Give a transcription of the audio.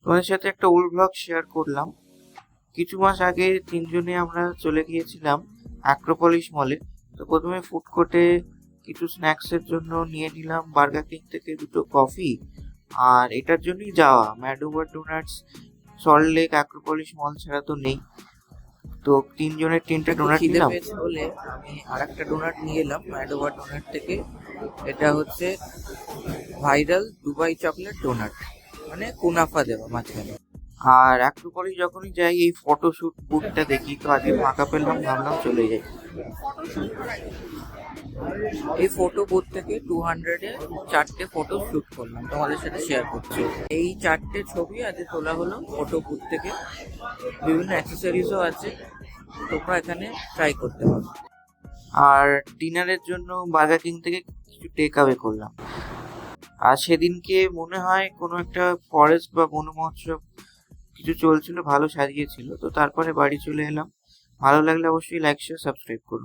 তোমাদের সাথে একটা ওল্ড ব্লগ শেয়ার করলাম। কিছু মাস আগে তিনজনে আমরা চলে গিয়েছিলাম অ্যাক্রোপলিস মলে। তো প্রথমে ফুড কোর্টে কিছু স্ন্যাক্সের জন্য নিয়ে নিলাম বার্গার কিং থেকে দুটো কফি। আর এটার জন্যই যাওয়া, mad over donuts Salt Lake Acropolis mall ছাড়া তো নেই। তো তিনজনের তিনটে একটু ডোনাট খিদে নিলাম। পেয়েছে বলে আমি আর একটা ডোনাট নিয়ে এলাম ম্যাডোভার ডোনাট থেকে। এটা হচ্ছে ভাইরাল দুবাই চকলেট ডোনাট, মানে কুনাফা দেওয়া মাঝখানে। আর অ্যাক্রোপলিস যখনই যাই এই ফটোশুট বুথটা দেখি, তো আজকে ফাঁকা পেলাম, ভাবলাম চলে যাই। এই ফটো বুথ থেকে 200-এ 4টে ফটো শুট করলাম, তোমাদের সাথে শেয়ার করছি। এই 4টে ছবি আজ তোলা হলো ফটো বুথ থেকে। বিভিন্ন অ্যাক্সেসরিজও আছে, তোমরা এখানে ট্রাই করতে পারো। আর ডিনারের জন্য বার্গার কিং থেকে কিছু টেক অ্যাওয়ে করলাম। আর সেদিনকে মনে হয় কোনো একটা ফরেস্ট বা বন মহোৎসব কিছু চলছিল, ভালো সাজিয়েছিল। তো তারপরে বাড়ি চলে এলাম। ভালো লাগলে অবশ্যই লাইক শেয়ার সাবস্ক্রাইব করুন।